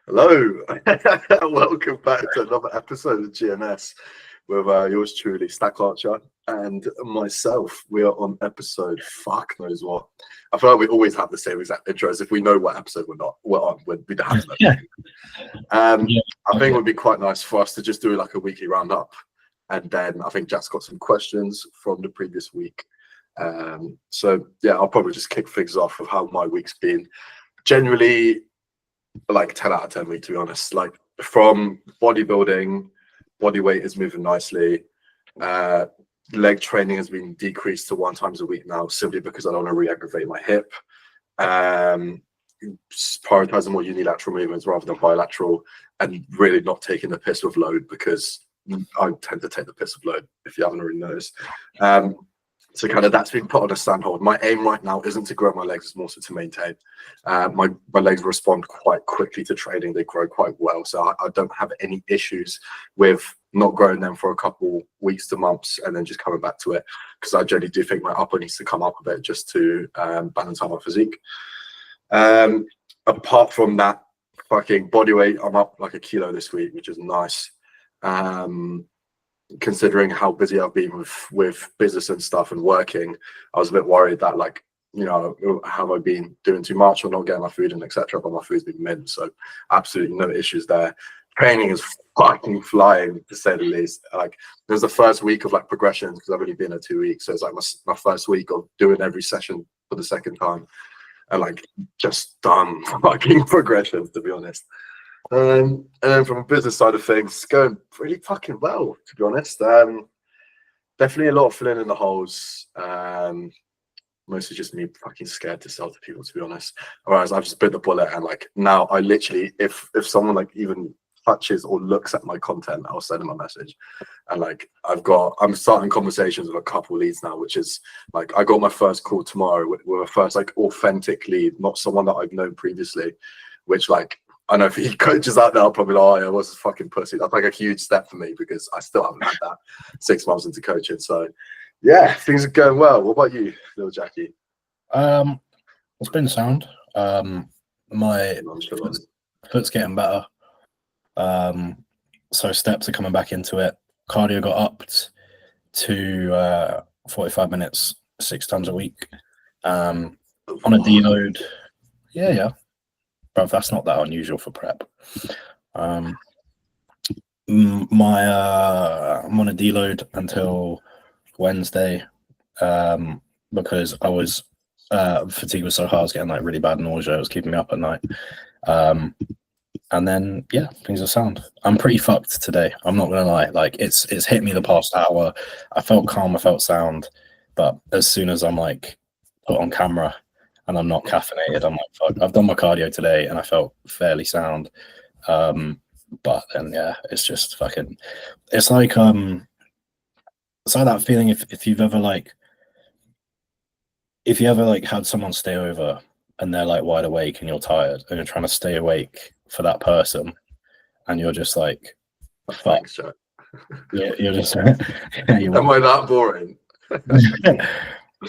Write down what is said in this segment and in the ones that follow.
Hello, welcome back to another episode of GNS with yours truly, Stack Archer, and myself. We are on episode fuck knows what. I feel like we always have the same exact intros. If we know what episode we're on, we don't have Yeah. I think it would be quite nice for us to just do like a weekly roundup, and then I think Jack's got some questions from the previous week. So yeah, I'll probably just kick things off with how my week's been. Generally, like 10 out of 10 week, to be honest. Like from bodybuilding, body weight is moving nicely. Leg training has been decreased to 1 time a week now, simply because I don't want to re-aggravate my hip. Prioritizing more unilateral movements rather than bilateral, and really not taking the piss with load, because I tend to take the piss with load, if you haven't already noticed. So kind of that's been put on a standhold. My aim right now isn't to grow my legs, it's more so to maintain. My legs respond quite quickly to training. They grow quite well. So I don't have any issues with not growing them for a couple weeks to months and then just coming back to it. Because I generally do think my upper needs to come up a bit just to balance out my physique. Apart from that, fucking body weight, I'm up like 1 kilo this week, which is nice. Considering how busy I've been with business and stuff and working, I was a bit worried that, like, you know, have I been doing too much or not getting my food in, etc. But my food's been mint, so absolutely no issues there. Training is fucking flying, to say the least. Like, there's the first week of like progressions, because I've only been there 2 weeks, so it's like my first week of doing every session for the second time, and like just done fucking progressions, to be honest. And then from a business side of things, it's going pretty fucking well, to be honest. Definitely a lot of filling in the holes. Mostly just me fucking scared to sell to people, to be honest. Whereas I've just bit the bullet, and like now I literally, if someone like even touches or looks at my content, I'll send them a message. And like I'm starting conversations with a couple leads now, which is like, I got my first call tomorrow with a first like authentic lead, not someone that I've known previously, which, like, I know for you coaches out there, I'll probably like, oh yeah, I was a fucking pussy. That's like a huge step for me, because I still haven't had that 6 months into coaching. So yeah, things are going well. What about you, little Jackie? It's been sound. My foot's getting better. So steps are coming back into it. Cardio got upped to 45 minutes 6 times a week. On a deload. Yeah. Bro, that's not that unusual for prep. I'm on a deload until Wednesday, because I was fatigue was so hard. I was getting like really bad nausea. It was keeping me up at night. And then yeah, things are sound. I'm pretty fucked today, I'm not gonna lie. Like, it's hit me the past hour. I felt calm, I felt sound, but as soon as I'm like put on camera and I'm not caffeinated, I'm like, fuck. I've done my cardio today and I felt fairly sound. But then yeah, it's just fucking, it's like that feeling if you ever had someone stay over and they're like wide awake and you're tired and you're trying to stay awake for that person, and you're just like, fuck. Yeah, you're just am I that boring?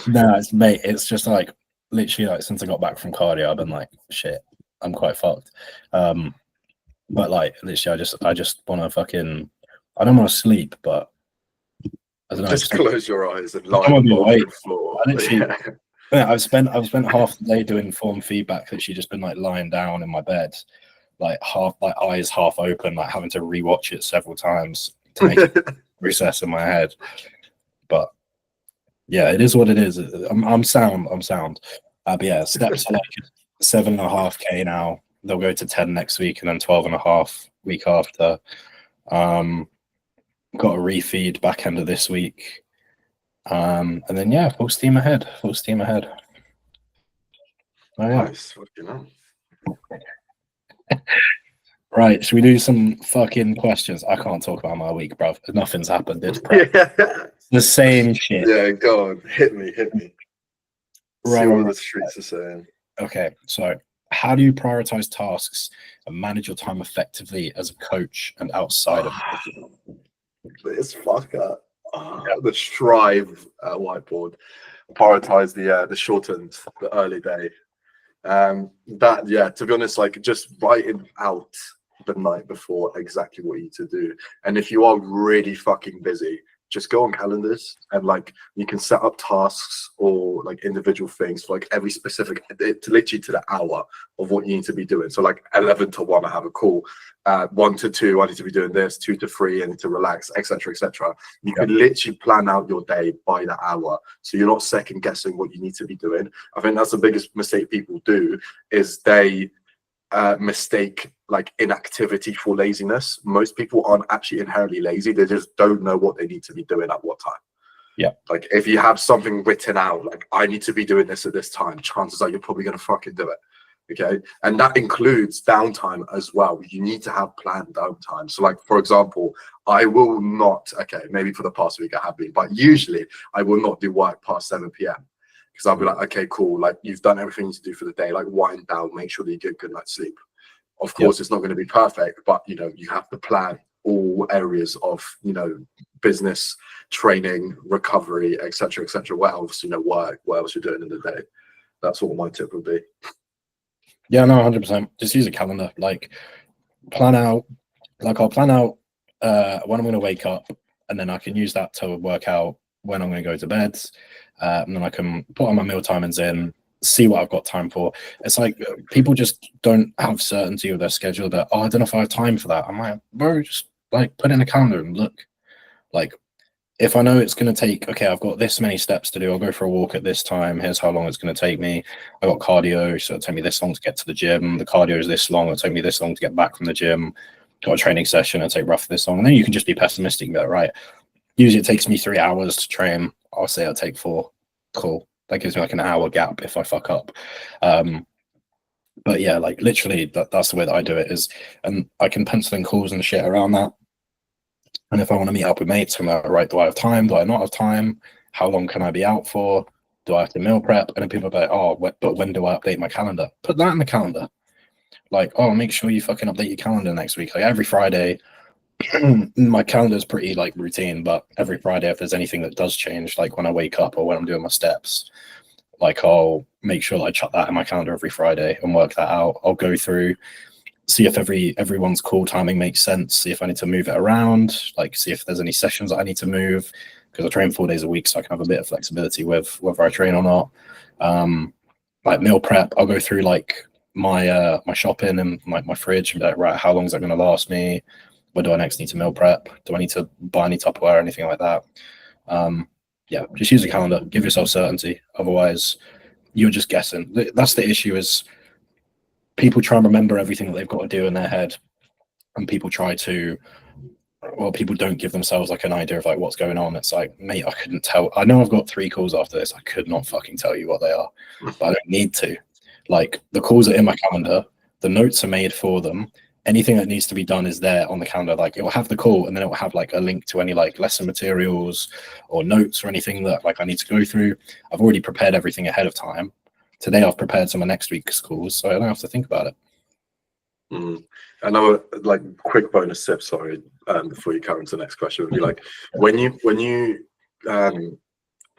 No, it's just like, literally, like, since I got back from cardio, I've been like, shit, I'm quite fucked. But like, literally, I just want to fucking, I don't want to sleep, but I don't know. Just close your eyes and lie on the floor. I've spent half the day doing form feedback. Literally, just been like lying down in my bed, like eyes half open, like having to rewatch it several times to make it recess in my head. But yeah, it is what it is. I'm sound. But yeah, steps are like 7.5K now. They'll go to 10 next week, and then 12.5 week after. Got a refeed back end of this week. And then yeah, full steam ahead. Oh, yeah. Nice. What do you know? Right, should we do some fucking questions? I can't talk about my week, bruv. Nothing's happened. It's the same shit. Yeah, go on. Hit me. Right. See what the streets are saying. Okay, so how do you prioritize tasks and manage your time effectively as a coach and outside of this fucker? The Strive whiteboard. Prioritize the shortened, the early day. That, yeah, to be honest, like just writing out the night before exactly what you need to do. And if you are really fucking busy, just go on calendars and like you can set up tasks or like individual things for like every specific, to literally to the hour of what you need to be doing. So like 11 to 1, I have a call. 1 to 2, I need to be doing this. 2 to 3, I need to relax, etc., etc. You can literally plan out your day by the hour, so you're not second guessing what you need to be doing. I think that's the biggest mistake people do, is they mistake like inactivity for laziness. Most people aren't actually inherently lazy, they just don't know what they need to be doing at what time. Yeah. Like if you have something written out, like I need to be doing this at this time, chances are you're probably going to fucking do it. Okay. And that includes downtime as well. You need to have planned downtime. So like, for example, I will not, okay, maybe for the past week I have been, but usually I will not do work past 7 p.m. because I'll be like, okay, cool. Like you've done everything to do for the day, like wind down, make sure that you get good night's sleep. Of course, it's not going to be perfect, but you know, you have to plan all areas of, you know, business, training, recovery, etc., etc. What else, you know, work, what else you're doing in the day. That's what my tip would be. Yeah, no, 100%. Just use a calendar. Like plan out, like I'll plan out when I'm going to wake up, and then I can use that to work out when I'm going to go to bed. And then I can put on my meal timings in, see what I've got time for. It's like people just don't have certainty of their schedule that, oh, I don't know if I have time for that. I'm like, bro, just like put in a calendar and look. Like if I know it's going to take, okay, I've got this many steps to do, I'll go for a walk at this time, here's how long it's going to take me. I got cardio, so it'll take me this long to get to the gym. The cardio is this long, it'll take me this long to get back from the gym. Got a training session, it'll take roughly this long. And then you can just be pessimistic about, right, usually it takes me 3 hours to train, I'll say I'll take 4. Cool, that gives me like an hour gap if I fuck up. But yeah, like literally that's the way that I do it is, and I can pencil in calls and shit around that. And if I want to meet up with mates, I'm like, right, do I have time? Do I not have time? How long can I be out for? Do I have to meal prep? And then people are like, oh, but when do I update my calendar? Put that in the calendar. Like, oh, make sure you fucking update your calendar next week. Like every Friday, my calendar is pretty like routine, but every Friday, if there's anything that does change, like when I wake up or when I'm doing my steps, like I'll make sure that I chuck that in my calendar every Friday and work that out. I'll go through, see if everyone's call timing makes sense, see if I need to move it around, like see if there's any sessions that I need to move, because I train 4 days a week, so I can have a bit of flexibility with whether I train or not. Like meal prep, I'll go through like my my shopping and like my fridge and be like, right, how long is that going to last me? When do I next need to meal prep? Do I need to buy any Tupperware or anything like that? Yeah, just use a calendar, give yourself certainty. Otherwise, you're just guessing. That's the issue, is people try and remember everything that they've got to do in their head, and people try to, well, people don't give themselves like an idea of like what's going on. It's like, mate, I couldn't tell. I know I've got 3 calls after this. I could not fucking tell you what they are, but I don't need to. Like the calls are in my calendar, the notes are made for them. Anything that needs to be done is there on the calendar. Like it will have the call, and then it will have like a link to any like lesson materials or notes or anything that like I need to go through. I've already prepared everything ahead of time. Today I've prepared some of next week's calls, so I don't have to think about it. Another like quick bonus tip, sorry, before you carry on to the next question, would be like when you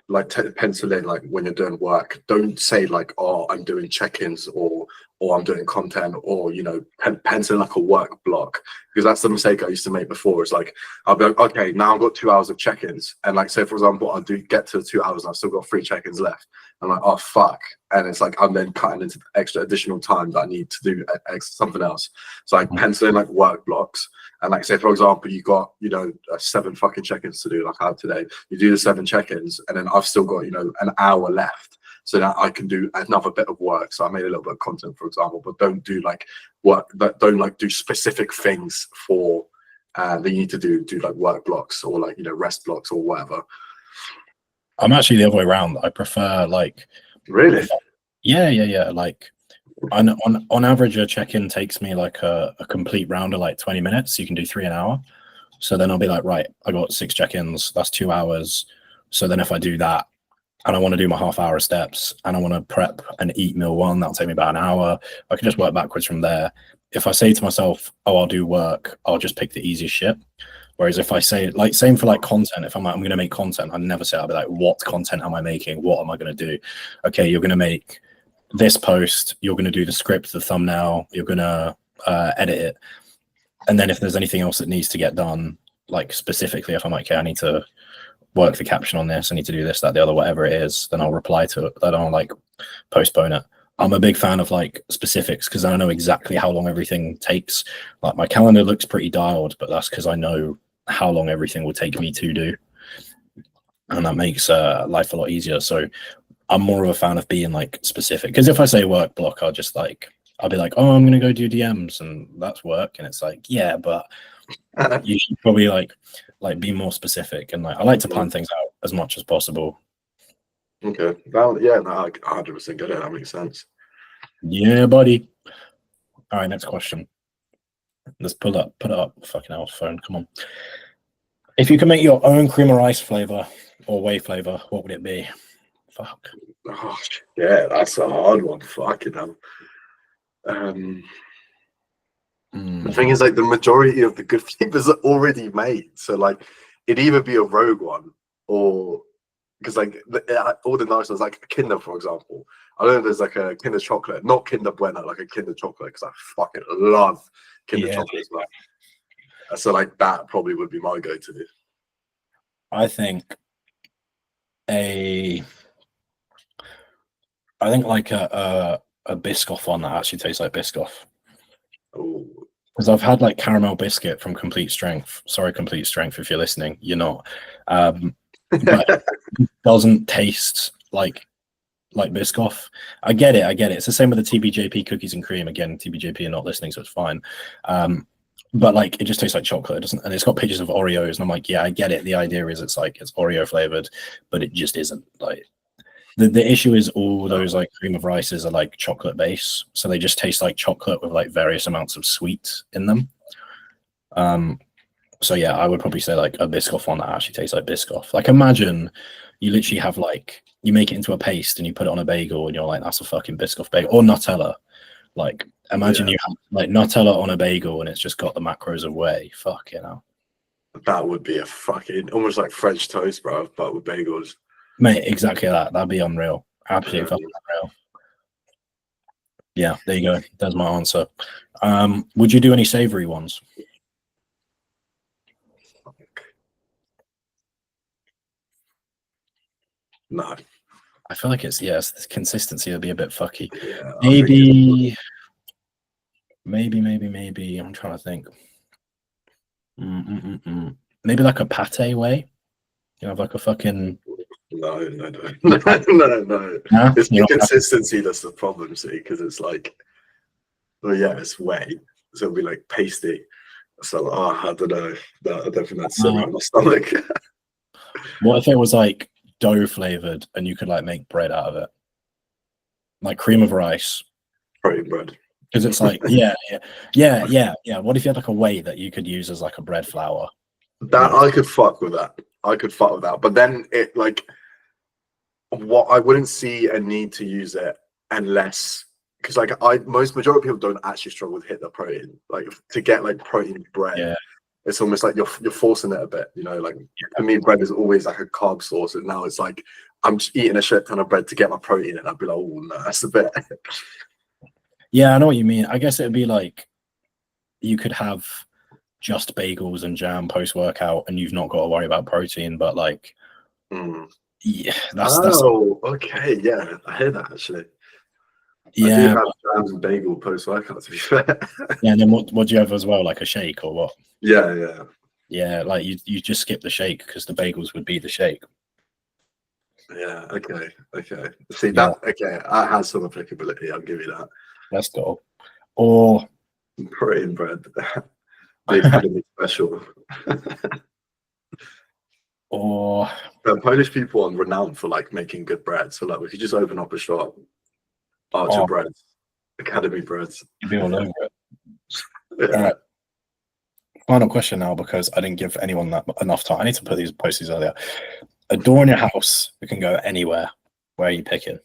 like pencil in, like when you're doing work, don't say like, oh, I'm doing check-ins or I'm doing content, or you know, pencil like a work block, because that's the mistake I used to make before. It's like I'll be like, okay, now I've got 2 hours of check-ins, and like say for example I do get to 2 hours and I've still got 3 check-ins left. I'm like, oh fuck, and it's like I'm then cutting into extra additional time that I need to do something else. So I pencil in like work blocks, and like say for example you got, you know, 7 fucking check-ins to do like I have today. You do the 7 check-ins, and then I've still got, you know, an hour left, so that I can do another bit of work. So I made a little bit of content, for example, but don't do like work that don't like do specific things for that you need to do like work blocks or like, you know, rest blocks or whatever. I'm actually the other way around. I prefer like, really, yeah. Like on average, a check-in takes me like a complete round of like 20 minutes. You can do 3 an hour. So then I'll be like, right, I got 6 check-ins. That's 2 hours. So then if I do that, and I want to do my half-hour steps, and I want to prep and eat meal 1, that'll take me about an hour. I can just work backwards from there. If I say to myself, oh, I'll do work, I'll just pick the easiest shit. Whereas if I say, like, same for like content, if I'm like, I'm going to make content, I never say, I'll be like, what content am I making? What am I going to do? Okay, you're going to make this post, you're going to do the script, the thumbnail, you're going to edit it. And then if there's anything else that needs to get done, like specifically, if I'm like, okay, I need to work the caption on this, I need to do this, that, the other, whatever it is, then I'll reply to it. Then I'll like postpone it. I'm a big fan of like specifics because I know exactly how long everything takes. Like my calendar looks pretty dialed, but that's because I know how long everything will take me to do. And that makes life a lot easier. So I'm more of a fan of being like specific, because if I say work block, I'll be like, oh, I'm gonna go do DMs and that's work. And it's like, yeah, but you should probably like be more specific. And like I like to plan things out as much as possible. Okay. Well, yeah, no, I 100% get it. That makes sense. Yeah, buddy. All right, next question. Let's put it up. Fucking hell, phone. Come on. If you could make your own cream or ice flavor or whey flavor, what would it be? Fuck. Oh, yeah, that's a hard one. Fucking hell. The thing is, like, the majority of the good flavors are already made. So, like, it'd either be a rogue one or because, like, all the nice ones, like Kinder, for example. I know there's like a Kinder chocolate, not Kinder Bueno, like a Kinder chocolate, because I fucking love Kinder chocolate as well. So, like, that probably would be my go-to. I think like a Biscoff one that actually tastes like Biscoff. Oh. Because I've had like caramel biscuit from Complete Strength. Sorry, Complete Strength, if you're listening, you're not. But it doesn't taste like Biscoff. I get it. It's the same with the TBJP cookies and cream. Again, TBJP are not listening, so it's fine. But like it just tastes like chocolate. It doesn't, and it's got pictures of Oreos, and I'm like, yeah, I get it. The idea is it's Oreo flavored, but it just isn't. Like the issue is all those like cream of rices are like chocolate base, so they just taste like chocolate with like various amounts of sweet in them. So yeah, I would probably say like a Biscoff one that actually tastes like Biscoff. Like imagine you literally have like you make it into a paste and you put it on a bagel and you're like, that's a fucking Biscoff bagel. Or Nutella. Like imagine you have like Nutella on a bagel and it's just got the macros of whey. Fuck, you know. That would be a fucking almost like French toast, bro, but with bagels. Mate, exactly that. That'd be unreal. Absolutely fucking unreal. Yeah, there you go. That's my answer. Would you do any savory ones? No. I feel like it's the consistency would be a bit fucky. Yeah, maybe. I'm trying to think. Maybe like a pate way. You have like a fucking. No. It's the consistency that's the problem, see, because it's like, well, yeah, it's whey, so it'll be like pasty. So, I don't know. No, I don't think that's sitting on my stomach. What if it was like dough flavored and you could like make bread out of it, like cream of rice, Protein bread? Because it's like, yeah. What if you had like a whey that you could use as like a bread flour? That I could fuck with that. But then it like, what I wouldn't see a need to use it unless, because like majority of people don't actually struggle to hit the protein. Like to get like protein bread, it's almost like you're forcing it a bit. You know, like for me, bread is always like a carb source, and now it's like I'm just eating a shit ton of bread to get my protein, and I'd be like, oh no, that's a bit. Yeah, I know what you mean. I guess it'd be like you could have just bagels and jam post workout, and you've not got to worry about protein. But like, yeah, that's okay, yeah, I hear that actually. Yeah, I do have jams and bagel post workout, to be fair. Yeah, and then what do you have as well? Like a shake or what? Yeah. Like you just skip the shake because the bagels would be the shake. Yeah. Okay. See that? Okay, that has some applicability. I'll give you that. Let's go. Or protein bread. They've had a special. Or Polish people are renowned for like making good bread. So like we could just open up a shop. Archer breads, Academy breads. You'd be all over it. All right. Final question now, because I didn't give anyone enough time. I need to put these posters earlier. A door in your house that can go anywhere. Where are you picking?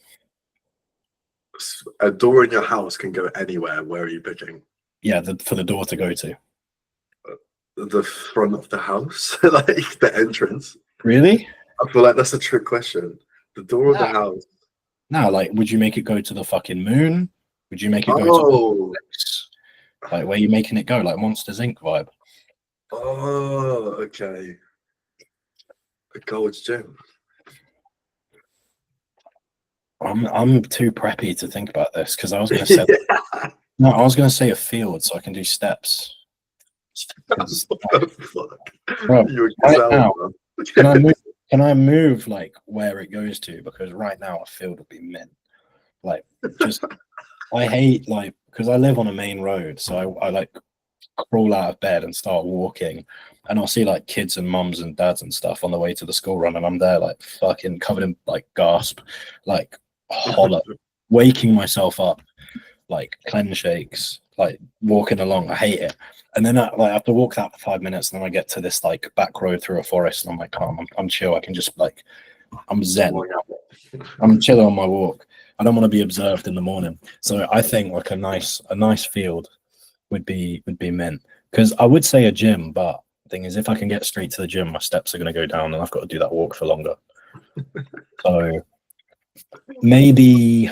A door in your house can go anywhere. Where are you picking? Yeah, for the door to go to. The front of the house, like the entrance. Really? I feel like that's a trick question. The door of the house. Now, like, would you make it go to the fucking moon? Would you make it go to Oh, like where you making it go, like Monsters Inc. vibe? oh, okay. A Gold's Gym. I'm too preppy to think about this because I was gonna say no, I was gonna say a field so I can do steps. 'Cause, What the fuck? bro, You're a right gazelle, now, bro. can I move like where it goes to? Because right now a field would be mint. Like just I hate like because I live on a main road, so I like crawl out of bed and start walking, and I'll see like kids and mums and dads and stuff on the way to the school run, and I'm there like fucking covered in like gasp, like hollow, waking myself up, like cleanse shakes, like walking along. I hate it. And then I have to walk that for 5 minutes, and then I get to this like back road through a forest, and I'm like, calm, I'm chill. I can just like, I'm zen. I'm chilling on my walk. I don't want to be observed in the morning. So I think like a nice field would be meant, because I would say a gym, but the thing is, if I can get straight to the gym, my steps are going to go down, and I've got to do that walk for longer. So maybe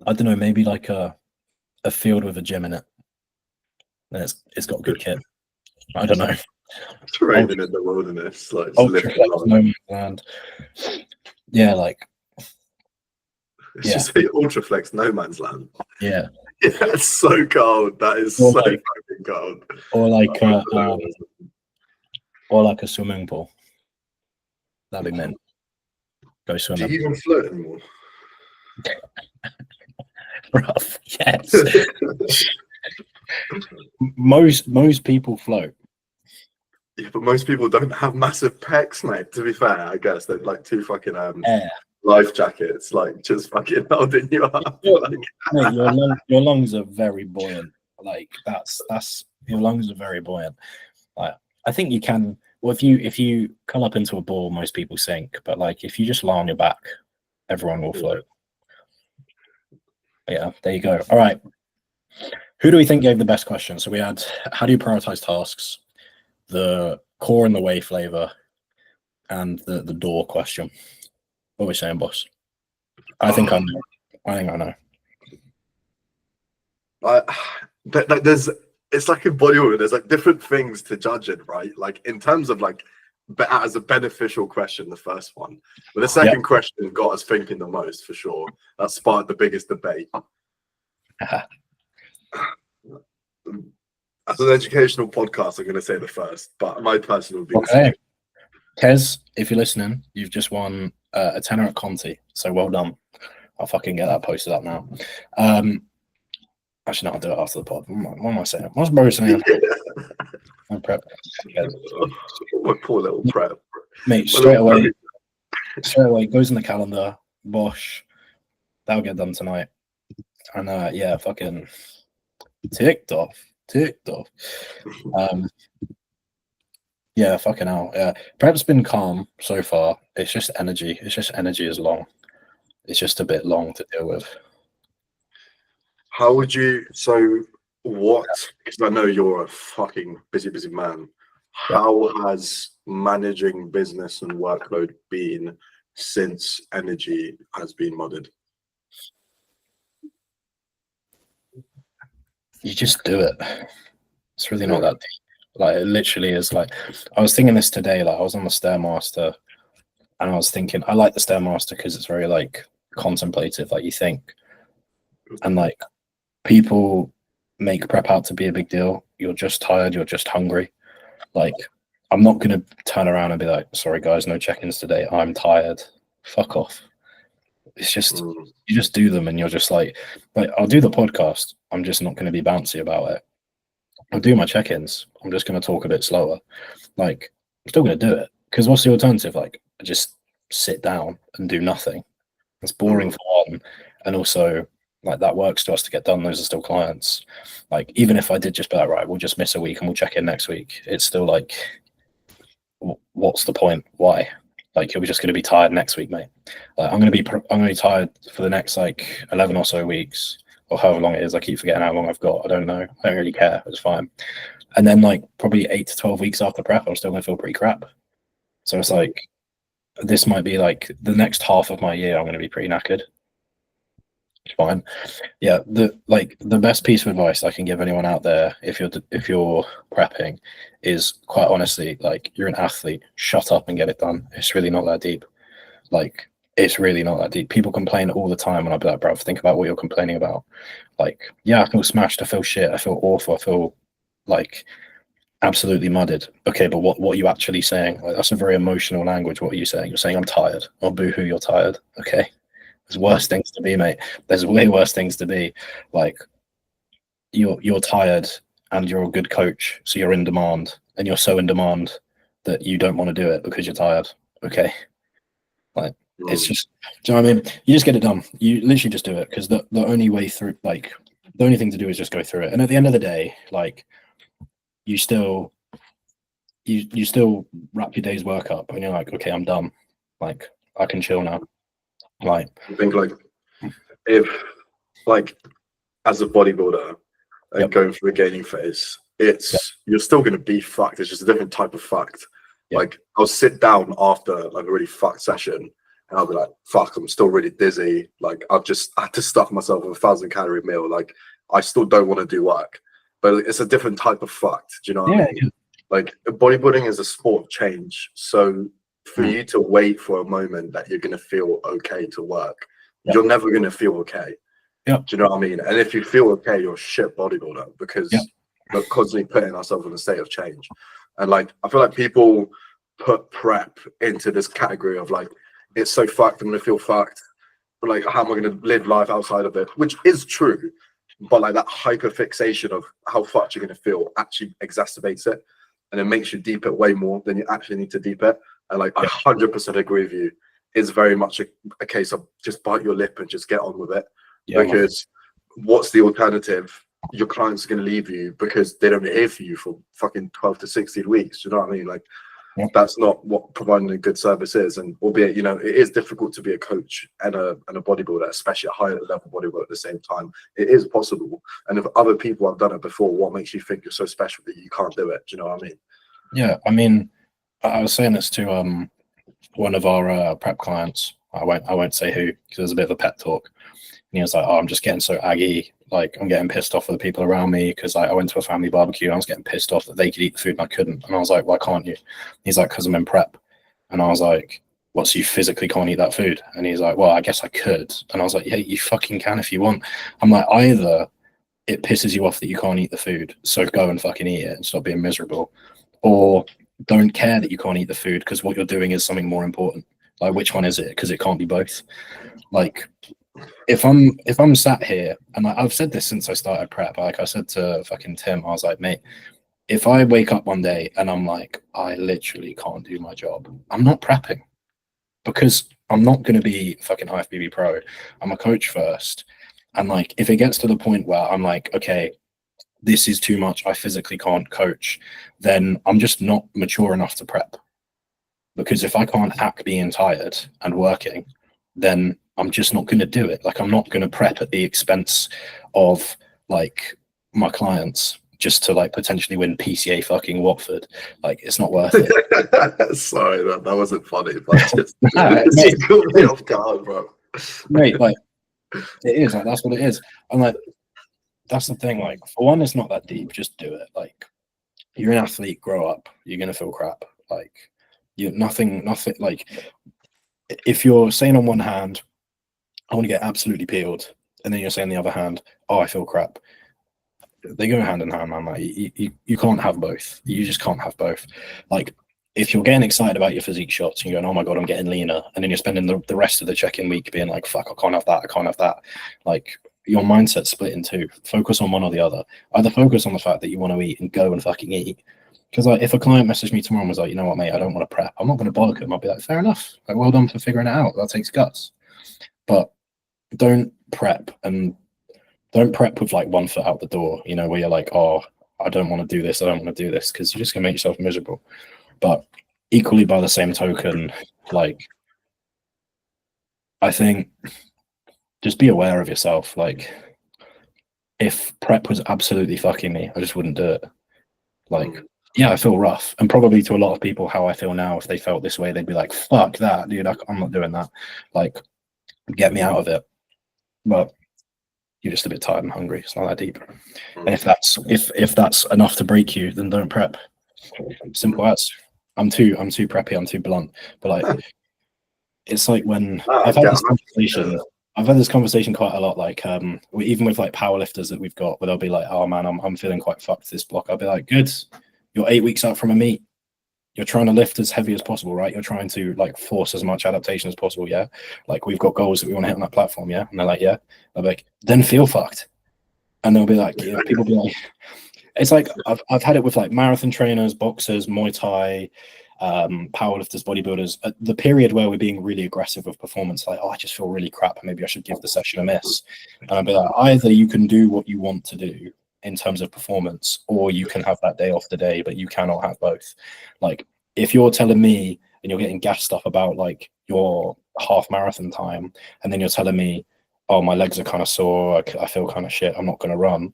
I don't know, maybe like a field with a gym in it, and it's got good kit. I don't know. Training in the wilderness, like just Ultra living flex, life. no man's land. Yeah, like It's just say ultra flex, no man's land. yeah, Yeah, it's so cold. That is or so like, fucking cold. or like a swimming pool. That'd be mint. Go Do swimming. you even float anymore? Rough, yes. most people float. Yeah, but most people don't have massive pecs, mate. To be fair, I guess they're like two fucking Air. life jackets, like just fucking holding you up. Mate, your lungs are very buoyant. Like that's your lungs are very buoyant. Like I think you can. Well, if you come up into a ball, most people sink. But like if you just lie on your back, everyone will float. Yeah, there you go. All right. Who do we think gave the best question? So we had how do you prioritize tasks, the core and the way flavor, and the door question. What are we saying, boss? I think I know. But there's it's like in bodybuilding, there's like different things to judge it, right? Like in terms of like but as a beneficial question, the first one. But the second question got us thinking the most for sure. That sparked the biggest debate. As an educational podcast, I'm going to say the first, but my personal would be the second. Kez, if you're listening, you've just won a tenner at Conti, so well done. I'll fucking get that posted up now. Actually, no, I'll do it after the pod. What am I saying? What's bro saying? I'm prep. My poor little prep. Mate, straight away, goes in the calendar. Bosh. That'll get done tonight. And yeah, fucking ticked off. Yeah, fucking hell. Yeah, prep's been calm so far. It's just energy. Is long. It's just a bit long to deal with. How would you? So what? Because I know you're a fucking busy man. How has managing business and workload been since energy has been modded? You just do it. It's really not that deep. Like it literally is. Like I was thinking this today. Like I was on the Stairmaster, and I was thinking I like the Stairmaster because it's very like contemplative. Like you think, and like people make prep out to be a big deal. You're just tired. You're just hungry. Like I'm not gonna turn around and be like, "Sorry guys, no check-ins today. I'm tired." Fuck off. It's just you just do them, and you're just like I'll do the podcast. I'm just not going to be bouncy about it. I'll do my check-ins. I'm just going to talk a bit slower. Like I'm still going to do it because what's the alternative? Like just sit down and do nothing. It's boring for one, and also like that works to us to get done. Those are still clients. Like even if I did just be like, right, we'll just miss a week and we'll check in next week. It's still like, what's the point? Why? Like you're just going to be tired next week, mate. Like I'm going to be tired for the next like 11 or so weeks, or however long it is. I keep forgetting how long I've got. I don't know. I don't really care. It's fine. And then like probably 8 to 12 weeks after prep, I'm still going to feel pretty crap. So it's like, this might be like the next half of my year, I'm going to be pretty knackered. Fine. Yeah, the best piece of advice I can give anyone out there, if you're prepping, is quite honestly, like, you're an athlete, shut up and get it done. It's really not that deep. Like, it's really not that deep. People complain all the time, and I'll be like, bro, think about what you're complaining about. Like, yeah, I feel smashed, I feel shit, I feel awful, I feel like absolutely mudded. Okay, but what are you actually saying? Like, that's a very emotional language. What are you saying? You're saying I'm tired. Oh, boo-hoo, you're tired. Okay. There's worse things to be, mate. There's way worse things to be. Like, you're tired and you're a good coach, so you're in demand, and you're so in demand that you don't want to do it because you're tired. Okay. Like, it's just, do you know what I mean? You just get it done. You literally just do it, because the only way through, like, the only thing to do is just go through it. And at the end of the day, like, you still wrap your day's work up and you're like, okay, I'm done. Like, I can chill now. Like, I think like if like as a bodybuilder and Yep. going through a gaining phase, it's you're still gonna be fucked. It's just a different type of fucked. Yep. Like I'll sit down after like a really fucked session and I'll be like, fuck, I'm still really dizzy. Like I had to stuff myself with a 1,000-calorie meal. Like I still don't want to do work. But it's a different type of fucked. Do you know what I mean? Yeah. Like bodybuilding is a sport of change. So for Mm. you to wait for a moment that you're gonna feel okay to work, Yep. you're never gonna feel okay. Yep. Do you know what I mean? And if you feel okay, you're a shit bodybuilder, because Yep. we're constantly putting ourselves in a state of change. And like I feel like people put prep into this category of like, it's so fucked, I'm gonna feel fucked. But like, how am I gonna live life outside of it? Which is true. But like that hyper fixation of how fucked you're gonna feel actually exacerbates it, and it makes you deep it way more than you actually need to deep it. And like, I 100% agree with you. It's very much a case of just bite your lip and just get on with it. Yeah, Because what's the alternative? Your clients are going to leave you because they don't hear from you for fucking 12 to 16 weeks. Do you know what I mean? Like, that's not what providing a good service is. And albeit, you know, it is difficult to be a coach and a bodybuilder, especially a higher level bodybuilder at the same time. It is possible. And if other people have done it before, what makes you think you're so special that you can't do it? Do you know what I mean? Yeah, I mean, I was saying this to one of our prep clients. I won't say who, because there's a bit of a pet talk. And he was like, "Oh, I'm just getting so aggy. Like, I'm getting pissed off with the people around me, because like, I went to a family barbecue and I was getting pissed off that they could eat the food and I couldn't." And I was like, "Why can't you?" He's like, "Because I'm in prep." And I was like, "What? So you physically can't eat that food?" And he's like, "Well, I guess I could." And I was like, "Yeah, you fucking can if you want." I'm like, either it pisses you off that you can't eat the food, so go and fucking eat it and stop being miserable, or don't care that you can't eat the food because what you're doing is something more important. Like, which one is it? Because it can't be both. Like, if I'm sat here, and I've said this since I started prep, like I said to fucking Tim, I was like, mate, if I wake up one day and I'm like, I literally can't do my job, I'm not prepping, because I'm not going to be fucking IFBB pro. I'm a coach first. And like, if it gets to the point where I'm like, okay, this is too much, I physically can't coach, then I'm just not mature enough to prep. Because if I can't hack being tired and working, then I'm just not going to do it. Like, I'm not going to prep at the expense of like my clients just to like potentially win PCA fucking Watford. Like, it's not worth it. Sorry, that wasn't funny, but just, Mate, just caught me off guard, bro. mate, like, it is, like, that's what it is. And like, that's the thing. Like, for one, it's not that deep. Just do it. Like, you're an athlete, grow up. You're gonna feel crap. Like, you nothing. Like, if you're saying on one hand, I want to get absolutely peeled, and then you're saying the other hand, oh, I feel crap. They go hand in hand, man. Like, you can't have both. You just can't have both. Like, if you're getting excited about your physique shots and you're going, oh my God, I'm getting leaner, and then you're spending the rest of the check-in week being like, fuck, I can't have that, I can't have that. Like, your mindset's split in two. Focus on one or the other. Either focus on the fact that you want to eat and go and fucking eat. Because like, if a client messaged me tomorrow and was like, you know what, mate, I don't want to prep, I'm not going to bollock him. I'll be like, fair enough. Like, well done for figuring it out. That takes guts. But don't prep with like one foot out the door, you know, where you're like, oh, I don't want to do this, I don't want to do this, because you're just gonna make yourself miserable. But equally, by the same token, like, I think just be aware of yourself. Like, if prep was absolutely fucking me, I just wouldn't do it. Like, Yeah, I feel rough, and probably to a lot of people how I feel now. If they felt this way, they'd be like, "Fuck that, dude! I'm not doing that. Like, get me out of it." But you're just a bit tired and hungry. It's not that deep. And if that's enough to break you, then don't prep. Simple as. I'm too preppy. I'm too blunt. But like, it's like when I've had this conversation. I've had this conversation quite a lot. Like, even with like powerlifters that we've got, where they'll be like, "Oh man, I'm feeling quite fucked this block." I'll be like, "Good, you're 8 weeks out from a meet. You're trying to lift as heavy as possible, right? You're trying to like force as much adaptation as possible, yeah. Like we've got goals that we want to hit on that platform, yeah." And they're like, "Yeah." I'm like, "Then feel fucked." And they'll be like, you know, people be like, it's like I've had it with like marathon trainers, boxers, Muay Thai, powerlifters, bodybuilders. At the period where we're being really aggressive with performance, like, oh, I just feel really crap. Maybe I should give the session a miss. And I'll be like, either you can do what you want to do in terms of performance, or you can have that day off the day, but you cannot have both. Like, if you're telling me and you're getting gassed up about like your half marathon time, and then you're telling me, oh, my legs are kind of sore, I feel kind of shit, I'm not going to run.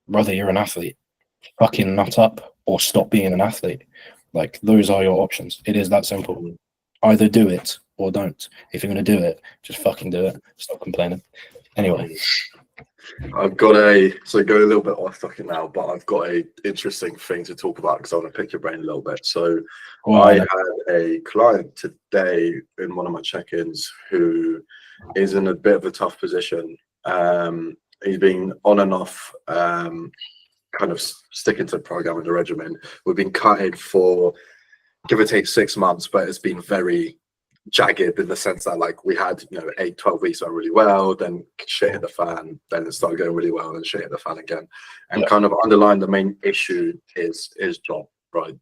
Brother, you're an athlete. Fucking nut up or stop being an athlete. Like, those are your options. It is that simple. Either do it or don't. If you're going to do it, just fucking do it. Stop complaining. Anyway. I've got so go a little bit off talking now, but I've got a interesting thing to talk about because I want to pick your brain a little bit. So I had a client today in one of my check-ins who is in a bit of a tough position. He's been on and off, kind of sticking to the program and the regimen. We've been cutting for give or take 6 months, but it's been very jagged in the sense that like we had 8-12 weeks went really well, then shit hit the fan, then it started going really well, and shit hit the fan again. And kind of underlying the main issue is his job, right?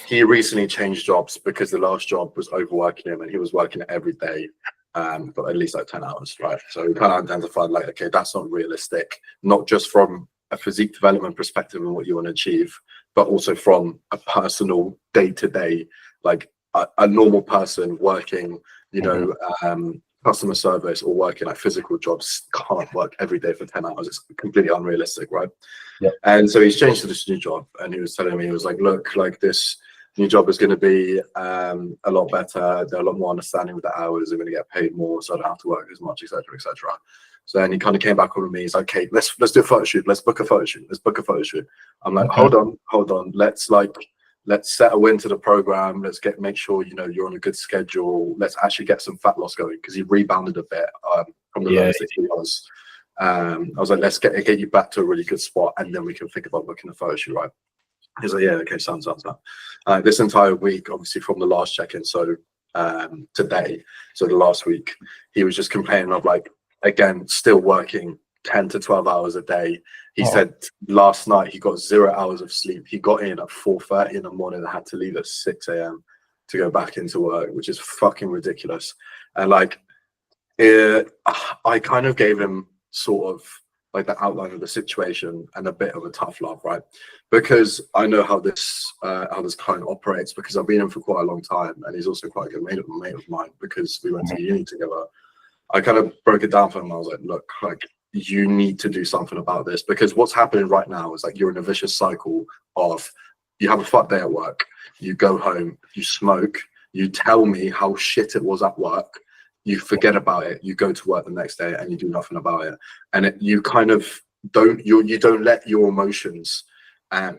He recently changed jobs because the last job was overworking him and he was working every day for at least like 10 hours, right? So we kind of identified like, okay, that's not realistic, not just from a physique development perspective and what you want to achieve, but also from a personal day-to-day, like a normal person working, customer service or working at physical jobs can't work every day for 10 hours. It's completely unrealistic, right? Yeah. And so he's changed to this new job, and he was telling me, he was like, look, like this new job is going to be a lot better. They're a lot more understanding with the hours. They're going to get paid more, so I don't have to work as much, etc., etc. So then he kind of came back on with me. He's like, okay, let's do a photo shoot. Let's book a photo shoot. Let's book a photo shoot. I'm like, hold on. Let's settle into the program. Let's make sure you're on a good schedule. Let's actually get some fat loss going because he rebounded a bit from the lowest that he was. I was like, let's get you back to a really good spot, and then we can think about booking a photo shoot, right? He's like, yeah, okay, sounds. This entire week, obviously from the last check-in, so today, so the last week, he was just complaining of like, again, still working 10 to 12 hours a day. He said last night he got 0 hours of sleep. He got in at 4:30 in the morning and had to leave at 6 a.m. to go back into work, which is fucking ridiculous. And like, I kind of gave him sort of like the outline of the situation and a bit of a tough love, right? Because I know how this client operates because I've been in for quite a long time, and he's also quite a good mate of mine because we went to uni together. I kind of broke it down for him. I was like, look, like, you need to do something about this because what's happening right now is like you're in a vicious cycle of you have a fuck day at work, you go home, you smoke, you tell me how shit it was at work, you forget about it, you go to work the next day and you do nothing about it, and you kind of you don't let your emotions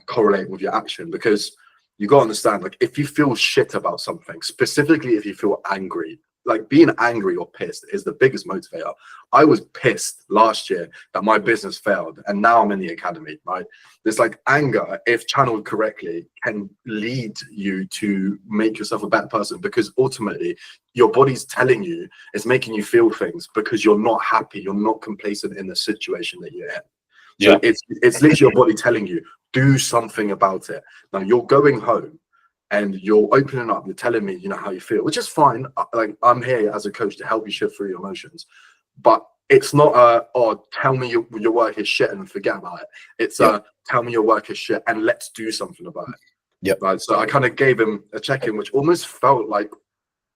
correlate with your action, because you got to understand, like, if you feel shit about something, specifically if you feel angry, like being angry or pissed is the biggest motivator. I was pissed last year that my business failed, and now I'm in the academy, right? There's like anger, if channeled correctly, can lead you to make yourself a better person, because ultimately your body's telling you, it's making you feel things because you're not happy, you're not complacent in the situation that you're in. So it's literally your body telling you, do something about it. Now you're going home and you're opening up, you're telling me, how you feel, which is fine. Like, I'm here as a coach to help you shift through your emotions, but it's not tell me your work is shit and forget about it. It's tell me your work is shit and let's do something about it. Yep. Right. So I kind of gave him a check-in, which almost felt like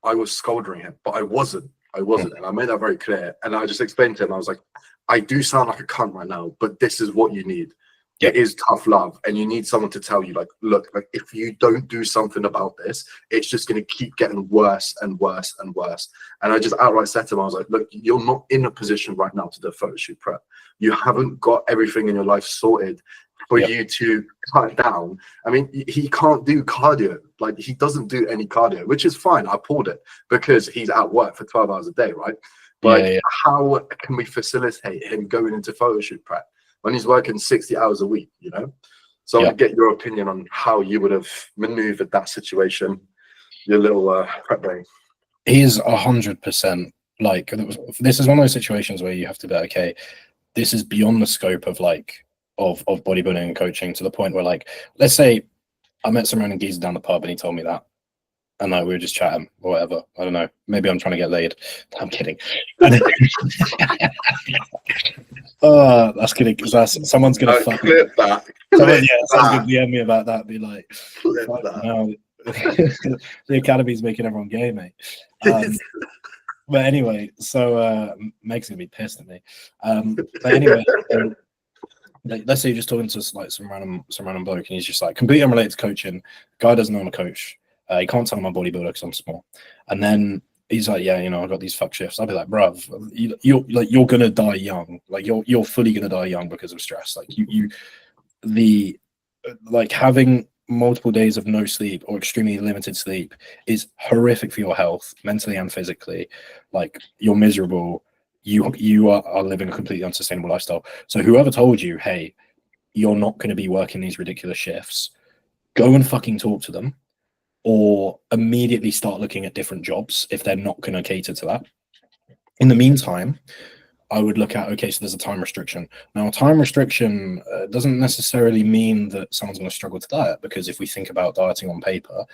I was scolding him, but I wasn't. And I made that very clear. And I just explained to him, I was like, I do sound like a cunt right now, but this is what you need. Yep. It is tough love, and you need someone to tell you, like, look, like if you don't do something about this, it's just going to keep getting worse and worse and worse. And I just outright said to him, I was like, look, you're not in a position right now to do a photo shoot prep. You haven't got everything in your life sorted for Yep. you to cut down. I mean, he can't do cardio. Like, he doesn't do any cardio, which is fine. I pulled it because he's at work for 12 hours a day, right? But Yeah, yeah. how can we facilitate him going into photo shoot prep when he's working 60 hours a week, you know? So I want to get your opinion on how you would have maneuvered that situation, your little prep brain. He is 100%. Like, this is one of those situations where you have to be like, okay, this is beyond the scope of like of bodybuilding and coaching, to the point where, like, let's say I met some random geezer down the pub and he told me that, and like we were just chatting or whatever. I don't know. Maybe I'm trying to get laid. I'm kidding. Oh, that's kidding, because that's someone's gonna fuck clip that. Someone's gonna DM me about that. Be like, that. The academy's making everyone gay, mate. But anyway, so Meg's gonna be pissed at me. But anyway, like, let's say you're just talking to like some random bloke, and he's just like completely unrelated to coaching. Guy doesn't know I'm a coach. He can't tell I'm a bodybuilder because I'm small. And then he's like, yeah, you know, I got these fuck shifts. I'll be like, bruv, you're gonna die young. Like you're fully gonna die young because of stress. Like like having multiple days of no sleep or extremely limited sleep is horrific for your health, mentally and physically. Like, you're miserable. You are living a completely unsustainable lifestyle. So whoever told you, hey, you're not going to be working these ridiculous shifts, go and fucking talk to them, or immediately start looking at different jobs if they're not going to cater to that. In the meantime, I would look at, okay, so there's a time restriction. Now, a time restriction doesn't necessarily mean that someone's going to struggle to diet, because if we think about dieting on paper,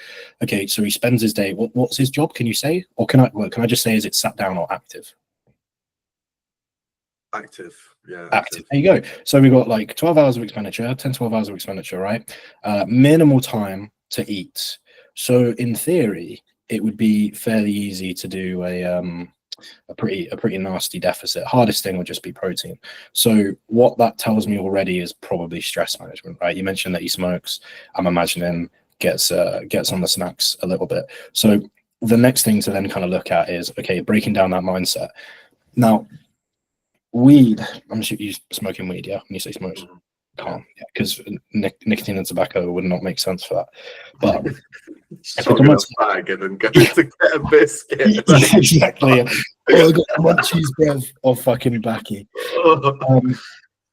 okay, so he spends his day, what's his job? Can you say? Or can I just say, is it sat down or active? Active, yeah. Active. There you go. So we got like 12 hours of expenditure, 10, 12 hours of expenditure, right? Minimal time to eat. So in theory, it would be fairly easy to do a pretty nasty deficit. Hardest thing would just be protein. So what that tells me already is probably stress management, right? You mentioned that he smokes. I'm imagining gets on the snacks a little bit. So the next thing to then kind of look at is, okay, breaking down that mindset. Now, weed, I'm sure you're smoking weed, yeah? When you say smokes, can't, because nicotine and tobacco would not make sense for that. But shotting a fag and then going to get a biscuit. Exactly. Oh, I got one cheese breath of fucking backy.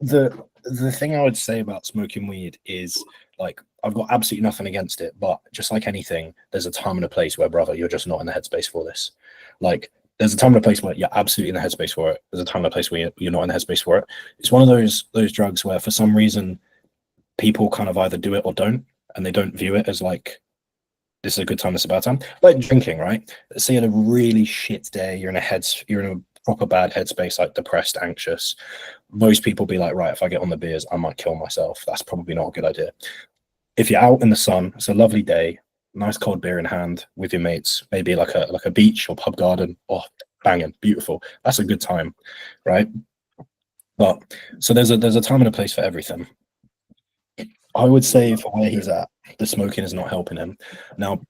The thing I would say about smoking weed is, like, I've got absolutely nothing against it, but just like anything, there's a time and a place where, brother, you're just not in the headspace for this. Like, there's a time and a place where you're absolutely in the headspace for it. There's a time and a place where you're not in the headspace for it. It's one of those drugs where, for some reason, people kind of either do it or don't, and they don't view it as like, this is a good time, this is a bad time. Like drinking, right? Say you had a really shit day, you're in a proper bad headspace, like depressed, anxious. Most people be like, right, if I get on the beers, I might kill myself. That's probably not a good idea. If you're out in the sun, it's a lovely day, nice cold beer in hand with your mates, maybe like a beach or pub garden. Oh, banging, beautiful. That's a good time, right? But so there's a time and a place for everything. I would say for where he's at, the smoking is not helping him. Now,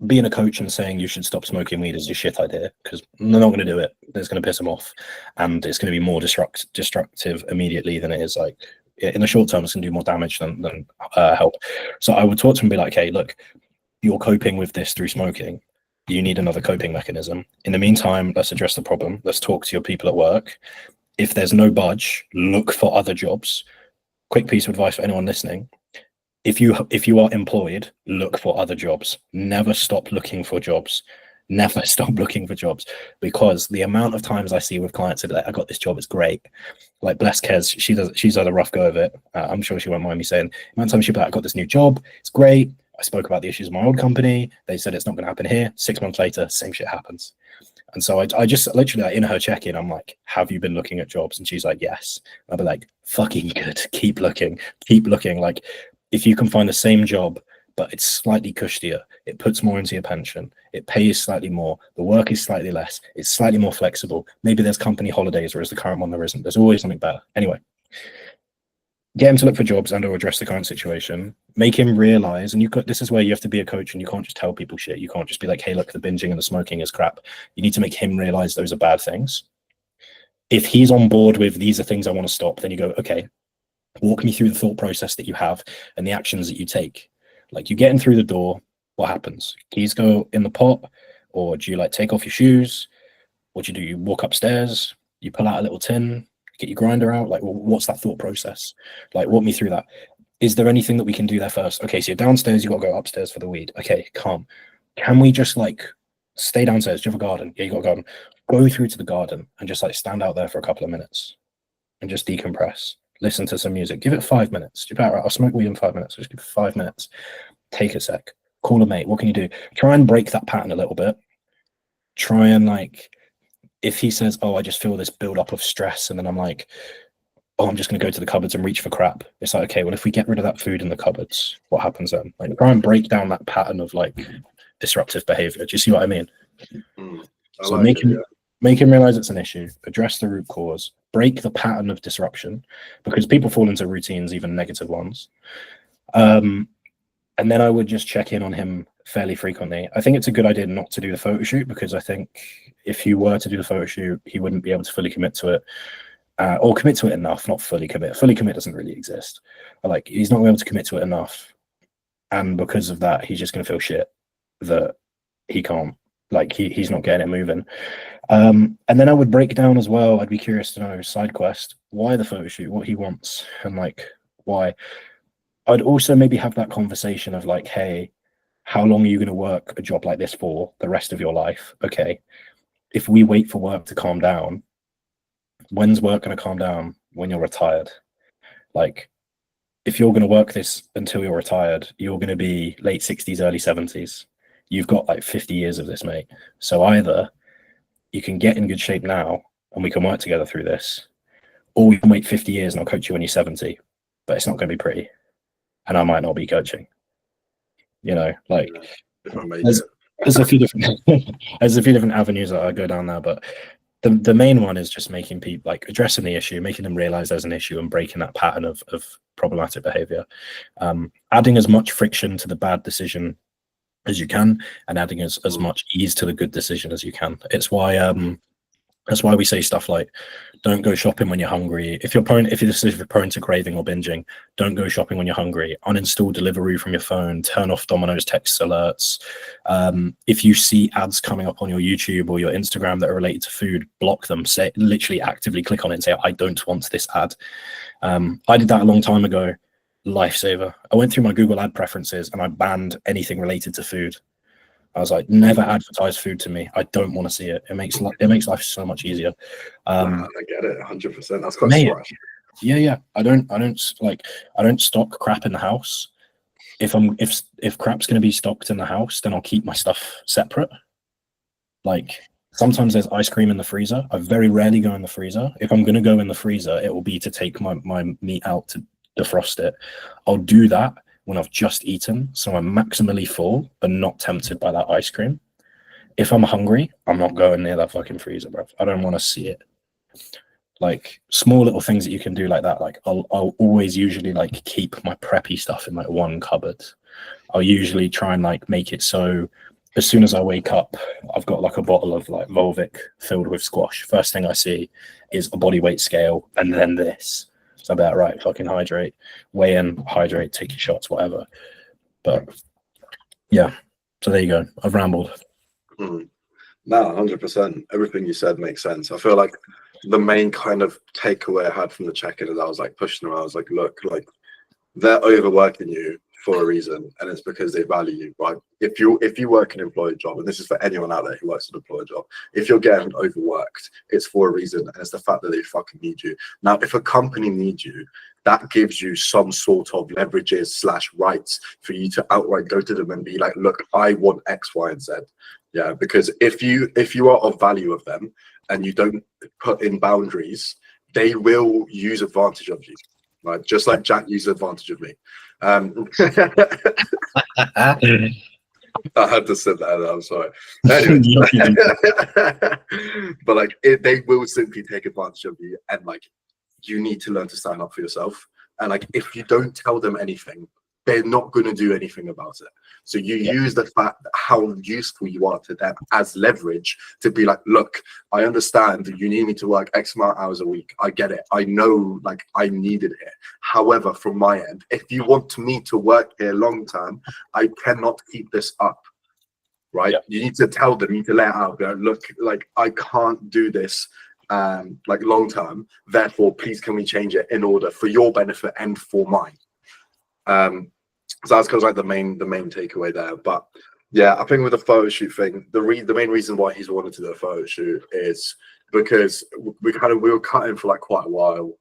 being a coach and saying you should stop smoking weed is a shit idea, because they're not going to do it. It's going to piss them off, and it's going to be more destructive immediately than it is, like, in the short term. It's going to do more damage than help. So I would talk to him and be like, hey, look, you're coping with this through smoking. You need another coping mechanism. In the meantime, let's address the problem. Let's talk to your people at work. If there's no budge, look for other jobs. Quick piece of advice for anyone listening. If you are employed, look for other jobs. Never stop looking for jobs. Never stop looking for jobs, because the amount of times I see with clients that are like, I got this job, it's great. Like, bless Kez, she's had a rough go of it. I'm sure she won't mind me saying, the amount of times she'll be like, I got this new job, it's great. I spoke about the issues of my old company. They said it's not going to happen here. 6 months later, same shit happens. And so I just literally, like, in her check-in, I'm like, have you been looking at jobs? And she's like, yes. I'll be like, fucking good. Keep looking. Like, if you can find the same job, but it's slightly cushier, it puts more into your pension, it pays slightly more, the work is slightly less, it's slightly more flexible. Maybe there's company holidays, whereas the current one there isn't. There's always something better. Anyway, get him to look for jobs and or address the current situation. Make him realize, and this is where you have to be a coach, and you can't just tell people shit. You can't just be like, hey, look, the binging and the smoking is crap. You need to make him realize those are bad things. If he's on board with these are things I want to stop, then you go, okay, walk me through the thought process that you have and the actions that you take. Like, you get in through the door, what happens? Keys go in the pot, or do you like take off your shoes? What do you do? You walk upstairs, you pull out a little tin, get your grinder out. Like, well, what's that thought process? Like, walk me through that. Is there anything that we can do there first? Okay, so you're downstairs, you got to go upstairs for the weed. Okay, calm. Can we just like stay downstairs? Do you have a garden? Yeah, you got a garden. Go through to the garden and just like stand out there for a couple of minutes and just decompress. Listen to some music. Give it 5 minutes. You're about right. I'll smoke weed in 5 minutes. Just give it 5 minutes. Take a sec. Call a mate. What can you do? Try and break that pattern a little bit. Try and like, if he says, oh, I just feel this build up of stress, and then I'm like, oh, I'm just going to go to the cupboards and reach for crap. It's like, okay, well, if we get rid of that food in the cupboards, what happens then? Like, try and break down that pattern of like disruptive behavior. Do you see what I mean? So like make him realize it's an issue, address the root cause, break the pattern of disruption, because people fall into routines, even negative ones. And then I would just check in on him fairly frequently. I think it's a good idea not to do the photo shoot, because I think if you were to do the photo shoot, he wouldn't be able to fully commit to it, or commit to it enough, not fully commit. Fully commit doesn't really exist. But like, he's not able to commit to it enough. And because of that, he's just going to feel shit that he can't, like, he's not getting it moving. And then I would break down as well. I'd be curious to know, side quest, why the photo shoot, what he wants, and like, why. I'd also maybe have that conversation of like, hey, how long are you going to work a job like this for the rest of your life? Okay, if we wait for work to calm down, when's work going to calm down? When you're retired. Like, if you're going to work this until you're retired, you're going to be late 60s, early 70s. You've got like 50 years of this, mate. So either you can get in good shape now and we can work together through this, or we can wait 50 years and I'll coach you when you're 70, but it's not going to be pretty. And I might not be coaching, you know, like there's a few different there's a few different avenues that I go down there, but the main one is just making people, like, addressing the issue, making them realize there's an issue, and breaking that pattern of problematic behavior. Adding as much friction to the bad decision as you can, and adding as much ease to the good decision as you can. It's why that's why we say stuff like, don't go shopping when you're hungry. If you're prone to craving or binging, don't go shopping when you're hungry. Uninstall Deliveroo from your phone. Turn off Domino's text alerts. If you see ads coming up on your YouTube or your Instagram that are related to food, block them. Say, literally actively click on it and say, I don't want this ad. I did that a long time ago. Lifesaver. I went through my Google ad preferences and I banned anything related to food. I was like, never advertise food to me. I don't want to see it. It makes life so much easier. I get it 100%. That's quite smart. Yeah. I don't stock crap in the house. If crap's going to be stocked in the house, then I'll keep my stuff separate. Like, sometimes there's ice cream in the freezer. I very rarely go in the freezer. If I'm going to go in the freezer, it will be to take my meat out to defrost it. I'll do that when I've just eaten, so I'm maximally full but not tempted by that ice cream. If I'm hungry, I'm not going near that fucking freezer, bro. I don't want to see it. Like, small little things that you can do like that. Like, I'll always usually like keep my preppy stuff in like one cupboard. I'll usually try and like make it so as soon as I wake up, I've got like a bottle of like Volvic filled with squash. First thing I see is a body weight scale, and then this. It's about right, fucking hydrate, weigh in, hydrate, take your shots, whatever. But yeah, so there you go. I've rambled. No, 100%. Everything you said makes sense. I feel like the main kind of takeaway I had from the check-in is I was like pushing them. I was like, look, like, they're overworking you for a reason, and it's because they value you, right? If you work an employed job, and this is for anyone out there who works an employed job, if you're getting overworked, it's for a reason, and it's the fact that they fucking need you. Now, if a company needs you, that gives you some sort of leverages / rights for you to outright go to them and be like, look, I want X, Y, and Z. Yeah, because if you are of value of them and you don't put in boundaries, they will use advantage of you. Right, just like Jack used advantage of me. I had to say that. I'm sorry. Anyway. But like, they will simply take advantage of you, and like, you need to learn to stand up for yourself. And like, if you don't tell them anything, they're not going to do anything about it. So you use the fact that how useful you are to them as leverage to be like, look, I understand that you need me to work X amount of hours a week. I get it. I know, like, I needed it. However, from my end, if you want me to work here long term, I cannot keep this up. Right? You need to tell them, you need to lay it out. Go, look, like, I can't do this like long term. Therefore, please can we change it in order for your benefit and for mine? So that's kind of like the main takeaway there. But yeah, I think with the photo shoot thing, the main reason why he's wanted to do a photo shoot is because we were cutting for like quite a while,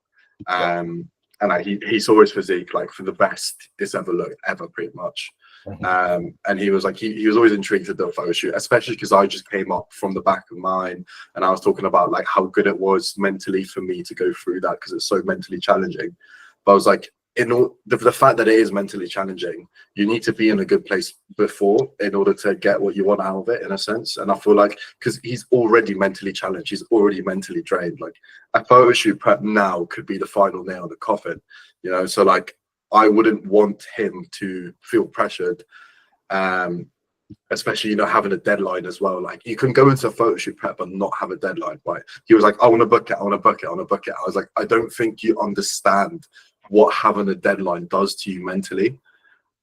and like he saw his physique like for the best it's ever looked ever, pretty much. And he was like, he was always intrigued to do a photo shoot, especially because I just came up from the back of mine, and I was talking about like how good it was mentally for me to go through that because it's so mentally challenging. But I was like, the fact that it is mentally challenging, you need to be in a good place before in order to get what you want out of it, in a sense. And I feel like because he's already mentally challenged, he's already mentally drained, like a photo shoot prep now could be the final nail in the coffin, you know. So like, I wouldn't want him to feel pressured, especially, you know, having a deadline as well. Like, you can go into a photo shoot prep and not have a deadline, right? He was like, I want to book it, I want to book it, I want to book it. I was like, I don't think you understand what having a deadline does to you mentally,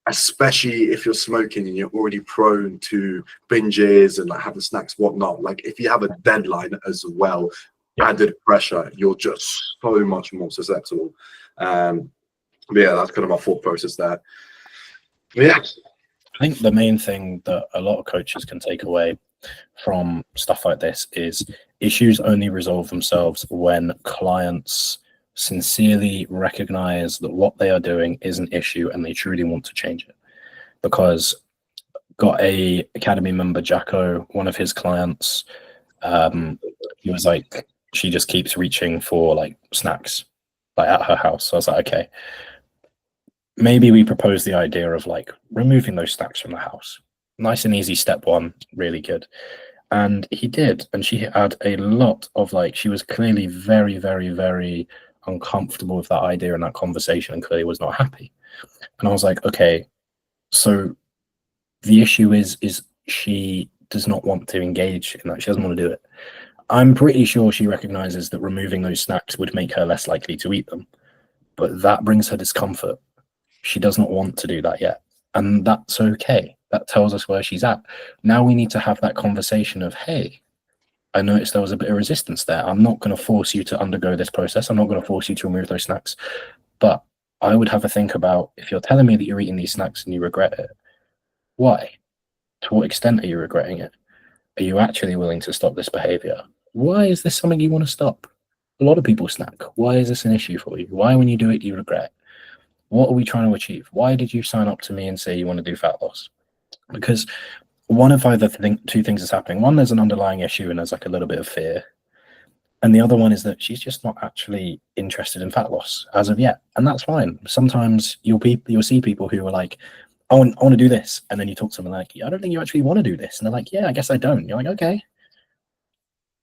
especially if you're smoking and you're already prone to binges and like having snacks, whatnot. Like, if you have a deadline as well, added pressure, you're just so much more susceptible. But yeah, that's kind of my thought process there. But yeah, I think the main thing that a lot of coaches can take away from stuff like this is issues only resolve themselves when clients sincerely recognize that what they are doing is an issue and they truly want to change it. Because got a academy member, Jacko, one of his clients, he was like, she just keeps reaching for like snacks like at her house. So I was like, okay, maybe we propose the idea of like removing those snacks from the house. Nice and easy, step one, really good. And he did, and she had a lot of like, she was clearly very, very, very uncomfortable with that idea and that conversation, and clearly was not happy. And I was like, okay, so the issue is she does not want to engage in that. She doesn't want to do it. I'm pretty sure she recognizes that removing those snacks would make her less likely to eat them, but that brings her discomfort. She does not want to do that yet, and that's okay. That tells us where she's at. Now we need to have that conversation of, hey, I noticed there was a bit of resistance there. I'm not going to force you to undergo this process. I'm not going to force you to remove those snacks. But I would have a think about, if you're telling me that you're eating these snacks and you regret it, why? To what extent are you regretting it? Are you actually willing to stop this behavior? Why is this something you want to stop? A lot of people snack. Why is this an issue for you? Why, when you do it, do you regret it? What are we trying to achieve? Why did you sign up to me and say you want to do fat loss? Because one of either two things is happening. One, there's an underlying issue and there's like a little bit of fear. And the other one is that she's just not actually interested in fat loss as of yet. And that's fine. Sometimes you'll see people who are like, I want to do this. And then you talk to them like, I don't think you actually want to do this. And they're like, yeah, I guess I don't. You're like, okay,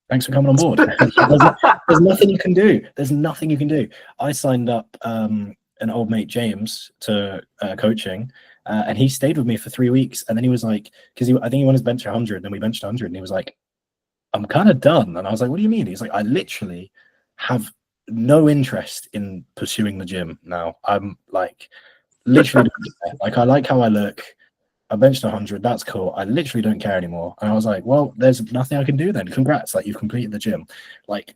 thanks for coming on board. There's nothing you can do. There's nothing you can do. I signed up an old mate, James, to coaching. And he stayed with me for 3 weeks. And then he was like, because I think he wanted to bench 100. And then we benched 100. And he was like, I'm kind of done. And I was like, what do you mean? He's like, I literally have no interest in pursuing the gym now. I'm like, literally, like, I like how I look. I benched 100. That's cool. I literally don't care anymore. And I was like, well, there's nothing I can do then. Congrats. Like, you've completed the gym. Like,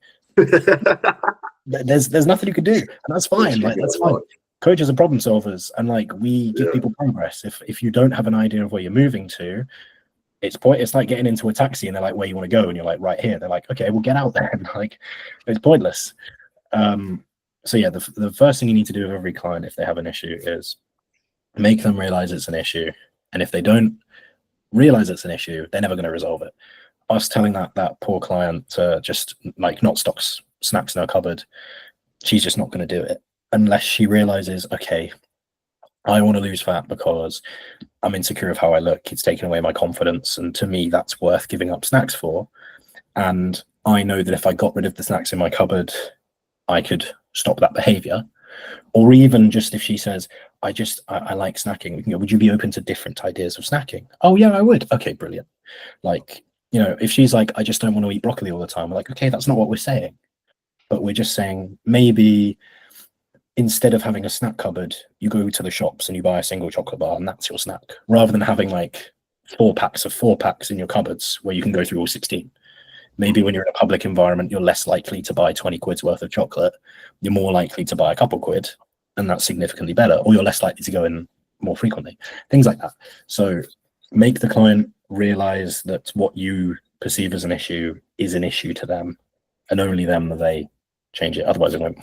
there's nothing you can do. And that's fine. Like, that's fine. Coaches are problem solvers, and like, we give people progress. If you don't have an idea of where you're moving to, it's like getting into a taxi and they're like, where you want to go? And you're like, right here. They're like, okay, we'll get out there. And like, it's pointless. So yeah, the first thing you need to do with every client, if they have an issue, is make them realize it's an issue. And if they don't realize it's an issue, they're never going to resolve it. Us telling that poor client to just like not stock snacks in her cupboard, she's just not going to do it unless she realizes, okay, I want to lose fat because I'm insecure of how I look. It's taken away my confidence. And to me, that's worth giving up snacks for. And I know that if I got rid of the snacks in my cupboard, I could stop that behavior. Or even just if she says, I like snacking, we can go, would you be open to different ideas of snacking? Oh yeah, I would. Okay, brilliant. Like, if she's like, I just don't want to eat broccoli all the time, we're like, okay, that's not what we're saying. But we're just saying maybe instead of having a snack cupboard, you go to the shops and you buy a single chocolate bar and that's your snack, rather than having like 4 packs of 4 packs in your cupboards where you can go through all 16. Maybe when you're in a public environment, you're less likely to buy 20 quid's worth of chocolate. You're more likely to buy a couple quid, and that's significantly better. Or you're less likely to go in more frequently. Things like that. So make the client realize that what you perceive as an issue is an issue to them, and only them that they change it. Otherwise, it won't.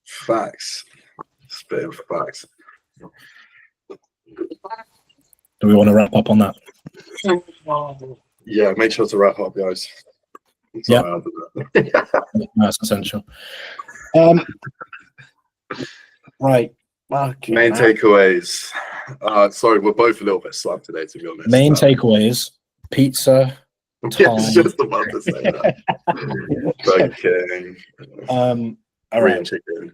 Facts. Spit of facts. Do we want to wrap up on that? Yeah, make sure to wrap up, guys. Yeah. Yeah. That's essential. Right. Main takeaways. Sorry, we're both a little bit slapped today, to be honest. Main takeaways: pizza. Yeah, I was just about to say that. Okay. All right. Chicken.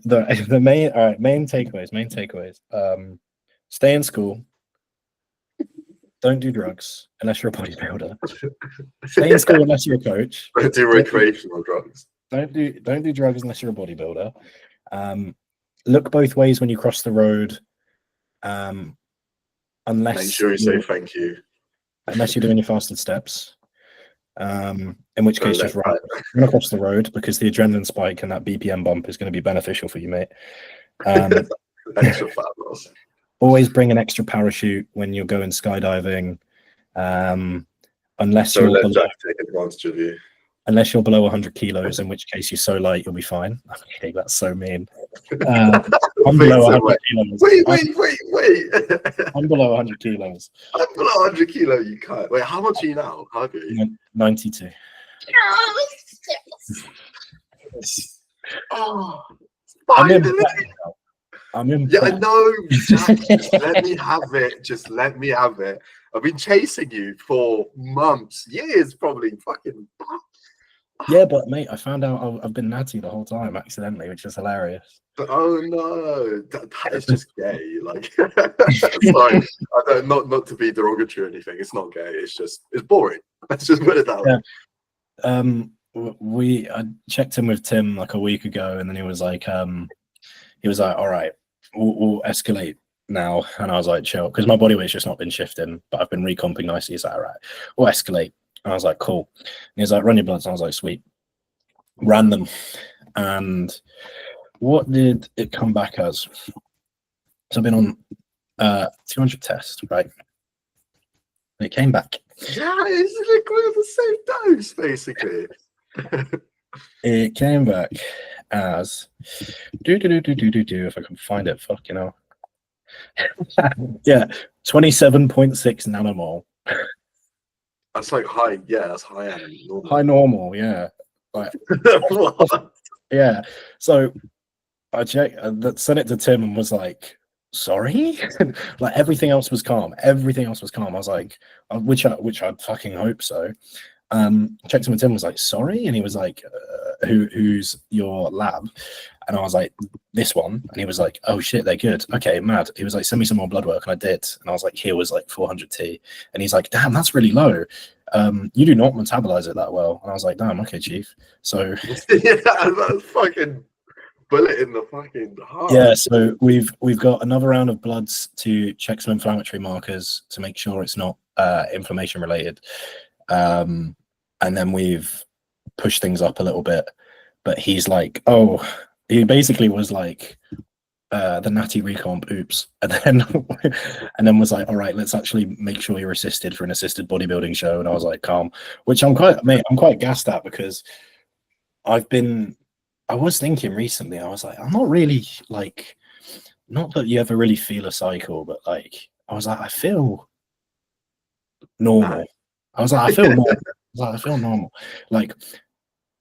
The main takeaways. Stay in school. Don't do drugs unless you're a bodybuilder. Stay in school unless you're a coach. Don't do recreational drugs. Don't do drugs unless you're a bodybuilder. Look both ways when you cross the road. Unless make sure you say thank you. Unless you're doing your fasted steps. In which case just run across the road, because the adrenaline spike and that BPM bump is going to be beneficial for you, mate. Extra fat loss. Always bring an extra parachute when you're going skydiving. Unless Don't you're let below, Jack take advantage of you. Unless you're below 100 kilos, in which case you're so light you'll be fine. I'm kidding, that's so mean. I'm below 100 kilos. Wait. I'm below 100 kilos. I'm below 100 kilo, you can't. Wait, how much are you now? How are you? 92. Oh, I'm in finally. Yeah, I know. Jack, just let me have it. Just let me have it. I've been chasing you for months, years, probably. Fucking. Yeah, but mate, I found out I've been natty the whole time accidentally, which is hilarious. Oh no, that is just gay. Like, sorry, I don't not to be derogatory or anything. It's not gay. It's boring. Let's just put it that way. I checked in with Tim like a week ago, and then he was like, all right, we'll escalate now. And I was like, chill, because my body weight's just not been shifting, but I've been recomping nicely. He's like, all right, we'll escalate. And I was like, cool. And he was like, run your bloods. And I was like, sweet. Ran them. And what did it come back as? So I've been on 200 tests, right? And it came back. Yeah, it's like we're the same dose, basically. It came back as if I can find it, fucking hell. Yeah, 27.6 nanomole. That's like high, yeah, that's high end. Normal. High normal, yeah. Like, yeah. So I checked, sent it to Tim and was like, sorry? Like everything else was calm. I was like, which I fucking hope so. Checked him with Tim and was like, sorry? And he was like, who's your lab? And I was like, this one. And he was like, oh shit, they're good. Okay, mad. He was like, send me some more blood work. And I did. And I was like, here was like 400 T. And he's like, damn, that's really low. You do not metabolize it that well. And I was like, damn, okay, chief. So yeah, that's fucking bullet in the fucking heart. Yeah, so we've got another round of bloods to check some inflammatory markers to make sure it's not inflammation related. And then we've pushed things up a little bit. But he's like, he basically was like, the natty recomp, oops. And then was like, all right, let's actually make sure you're assisted for an assisted bodybuilding show. And I was like, calm, which I'm quite gassed at, because I was thinking recently, I was like, I'm not really like, not that you ever really feel a cycle, but like, I was like, I feel normal. I feel normal. Like,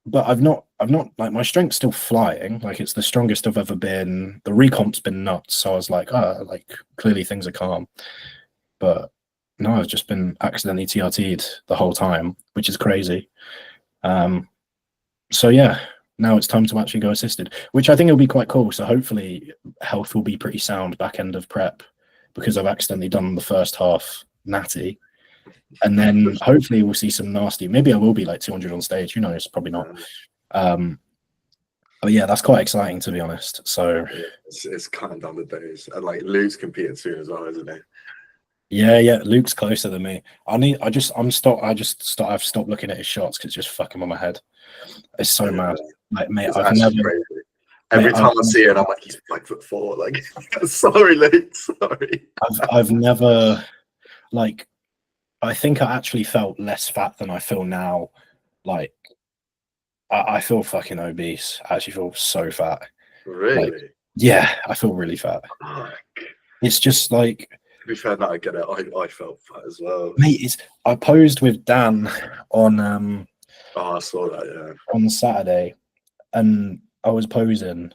but I've not like, my strength's still flying. Like, it's the strongest I've ever been. The recomp's been nuts. So I was like, like clearly things are calm. But no, I've just been accidentally TRT'd the whole time, which is crazy. So yeah, now it's time to actually go assisted, which I think will be quite cool. So hopefully health will be pretty sound back end of prep, because I've accidentally done the first half natty. And then hopefully we'll see some nasty. Maybe I will be like 200 on stage. Who knows? Probably not. But yeah, that's quite exciting, to be honest. So it's kind of down the days, and like Luke's competing soon as well, isn't he? Yeah. Luke's closer than me. I've stopped looking at his shots because it's just fucking on my head. It's so mad. Like, mate, It's I've actually never. crazy. Every time I see it, I'm like, he's 5'4". Like, sorry, Luke. Sorry. I've never, like, I think I actually felt less fat than I feel now. Like, I feel fucking obese. I actually feel so fat. Really? Like, yeah, I feel really fat. Fuck. It's just like, To be fair, now I get it. I felt fat as well. mate, I posed with Dan on Oh, I saw that. Yeah. on Saturday, and I was posing,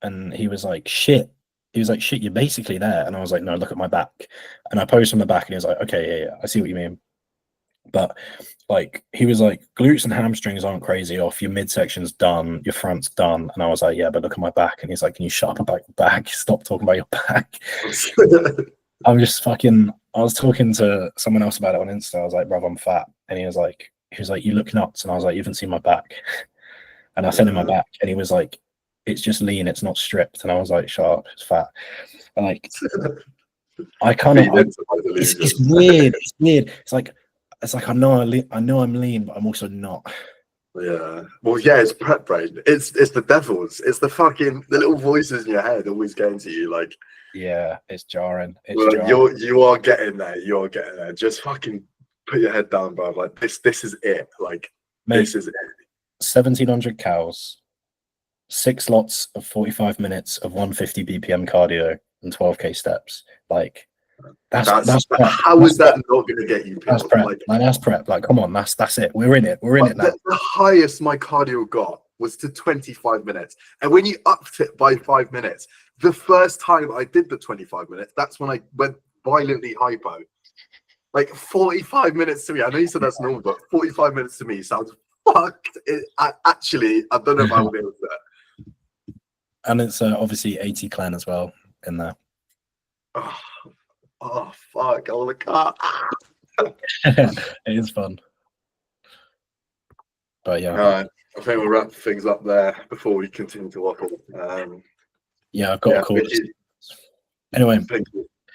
and he was like, "Shit." He was like, "Shit, you're basically there." And I was like, "No, look at my back." And I posed from the back, and he was like, "Okay, yeah, I see what you mean." But like, he was like, "Glutes and hamstrings aren't crazy off. Your midsection's done. Your front's done." And I was like, "Yeah, but look at my back." And he's like, "Can you shut up about your back? Stop talking about your back." I'm just fucking. I was talking to someone else about it on Insta. I was like, "Bro, I'm fat," and he was like, "You look nuts." And I was like, "You haven't seen my back." And I sent him my back, and he was like, "It's just lean. It's not stripped." And I was like, "Shut up. It's fat." And like, I kind of. It's weird. It's weird. It's like I know I'm lean, but I'm also not. Yeah. Well, yeah, it's prep brain. It's the devils. It's the little voices in your head always getting to you. Like, yeah, it's jarring. You are getting there. You are getting there. Just fucking put your head down, bro. Like, this is it. Like, mate, this is it. 1,700 cows, 6 lots of 45 minutes of 150 BPM cardio and 12k steps. Like, that's prep. How is that not going to get you? That's prep. Like, that's prep. Like, come on, that's it. We're in it. We're in it now. The highest my cardio got was to 25 minutes, and when you upped it by 5 minutes, the first time I did the 25 minutes, that's when I went violently hypo. Like, 45 minutes to me, I know you said that's normal, but 45 minutes to me sounds fucked. I don't know if I will be able to do that. And it's obviously 80 clan as well in there. Oh fuck! I want a car. It is fun. But yeah. I think we'll wrap things up there before we continue to waffle. Yeah, I've got a call. Anyway,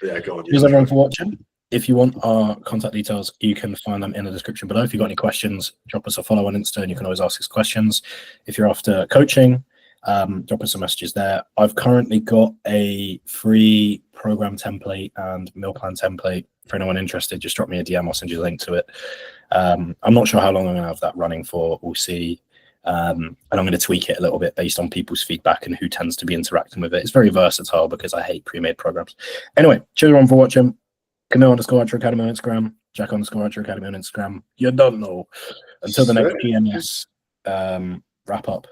yeah, go on. Thanks everyone for watching. If you want our contact details, you can find them in the description below. If you've got any questions, drop us a follow on Insta, and you can always ask us questions. If you're after coaching, drop us some messages there. I've currently got a free program template and meal plan template for anyone interested. Just drop me a DM. I'll send you a link to it. I'm not sure how long I'm going to have that running for. We'll see. And I'm going to tweak it a little bit based on people's feedback and who tends to be interacting with it. It's very versatile because I hate pre-made programs. Anyway, cheers everyone for watching. Camille_Archer Academy on Instagram. Jack_Archer Academy on Instagram. You don't know. Until the next GNS wrap up.